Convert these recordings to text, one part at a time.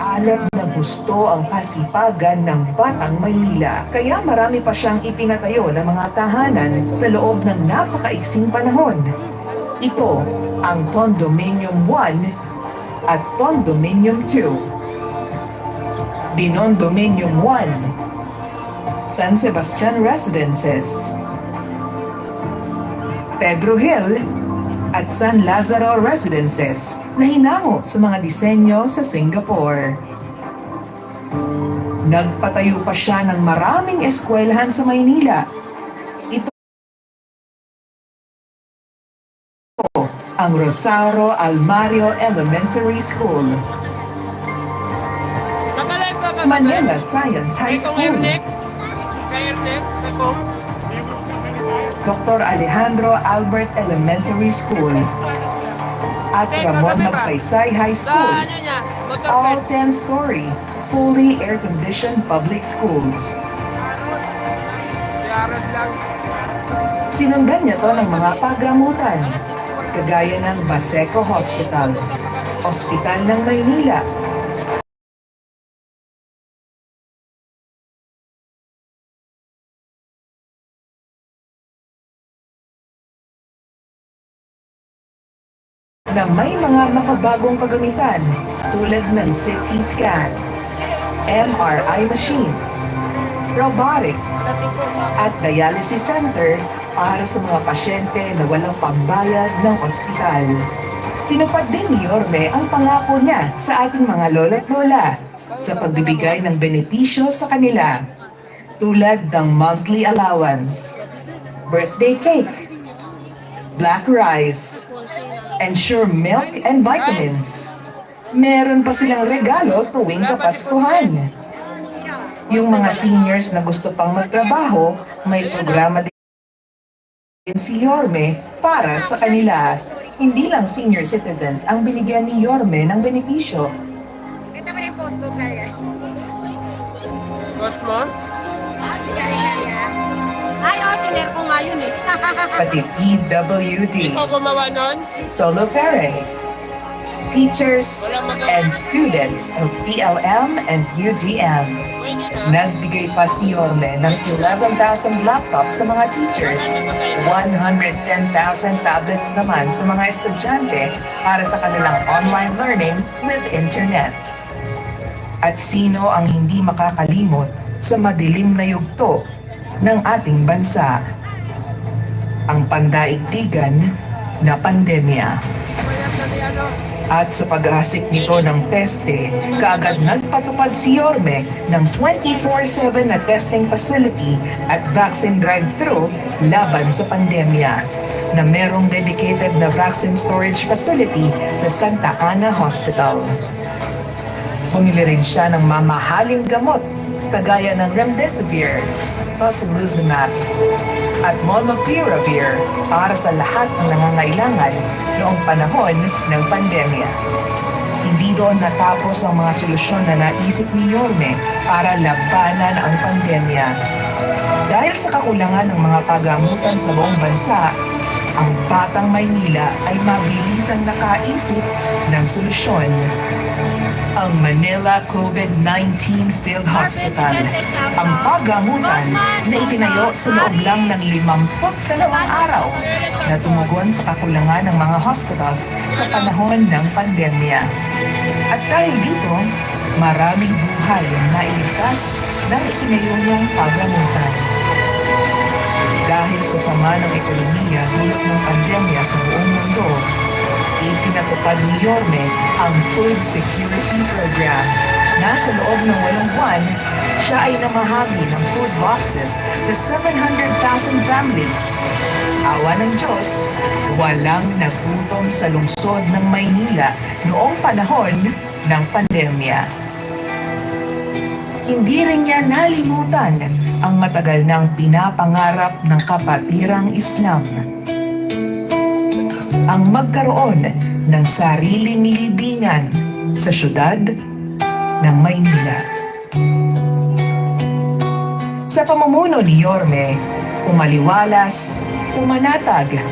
Alab na gusto ang kasipagan ng Batang Maynila, kaya marami pa siyang ipinatayo ng mga tahanan sa loob ng napakaiksing panahon. Ito ang Condominium 1 at Condominium 2. Binondominium 1, San Sebastian Residences, Pedro Hill at San Lazaro Residences na hinango sa mga disenyo sa Singapore. Nagpatayo pa siya ng maraming eskwelahan sa Maynila. Ito ang Rosario Almario Elementary School, Manila Science High School, Dr. Alejandro Albert Elementary School, at Ramon Magsaysay High School, all 10-story, fully air-conditioned public schools. Sinundan niya to ng mga paggamutan, kagaya ng Baseco Hospital, Ospital ng Maynila, na may mga makabagong kagamitan tulad ng CT scan, MRI machines, robotics, at dialysis center para sa mga pasyente na walang pambayad ng ospital. Tinupad din ni Yorme ang pangako niya sa ating mga lola't lola sa pagbibigay ng benepisyo sa kanila tulad ng monthly allowance, birthday cake, black rice, Ensure milk and vitamins. Meron pa silang regalo tuwing Kapaskuhan. Yung mga seniors na gusto pang magtrabaho, may programa din si Yorme para sa kanila. Hindi lang senior citizens ang binigyan ni Yorme ng benepisyo. Ito ba yung post ko kaya? Post mo? Ay, tiner ko nga yun eh. Pati PWD, Ikaw gumawa nun? solo parent, teachers, and students of PLM and UDM. Nagbigay pa si Yorme ng 11,000 laptops sa mga teachers, 110,000 tablets naman sa mga estudyante para sa kanilang online learning with internet. At sino ang hindi makakalimot sa madilim na yugto ng ating bansa? Ang pandaigdigan na pandemya. At sa pag-ahasik nito ng peste, kaagad nagpatupad si Yorme ng 24/7 na testing facility at vaccine drive-thru laban sa pandemya, na merong dedicated na vaccine storage facility sa Santa Ana Hospital. Bumili rin siya ng mamahaling gamot kagaya ng Remdesivir, Tocilizumab, at Molnupiravir para sa lahat ng nangangailangan noong panahon ng pandemya. Hindi doon natapos ang mga solusyon na naisip ni Yorme para labanan ang pandemya. Dahil sa kakulangan ng mga pagamutan sa buong bansa, ang Batang Maynila ay mabilisang nakaisip ng solusyon. Ang Manila COVID-19 Field Hospital, ang pagamutan na itinayo sa loob lang ng 52 araw na tumugon sa kakulangan ng mga hospitals sa panahon ng pandemya. At dahil dito, maraming buhay ang nailigtas ng itinayo niyang pagamutan. Dahil sa sama ng ekonomiya dulot ng pandemya sa buong mundo, ipinatupad ni Yorme ang Food Security Program. Nasa loob ng 8 buwan, siya ay namahagi ng food boxes sa 700,000 families. Awa ng Diyos, walang nagutom sa lungsod ng Maynila noong panahon ng pandemya. Hindi rin niya nalimutan ang matagal nang pinapangarap ng kapatirang Islam, ang magkaroon ng sariling libingan sa syudad ng Maynila. Sa pamumuno ni Yorme, umaliwalas, umanatag,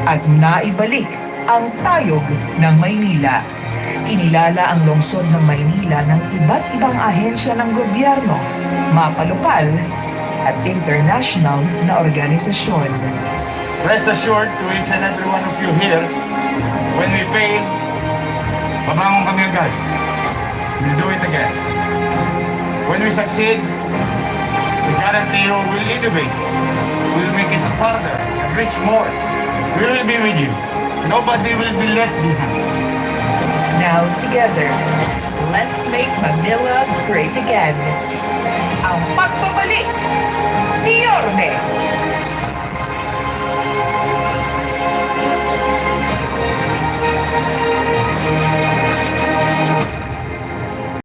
at naibalik ang tayog ng Maynila. Kinilala ang lungsod ng Maynila ng iba't ibang ahensya ng gobyerno, mapalupal at international na organisasyon. Rest assured to each and every one of you here, when we fail, babangon kami agad. We'll do it again. When we succeed, we guarantee you we'll innovate. We'll make it further and reach more. We will be with you. Nobody will be left behind. Now together, let's make Manila great again. Ang pagpapalala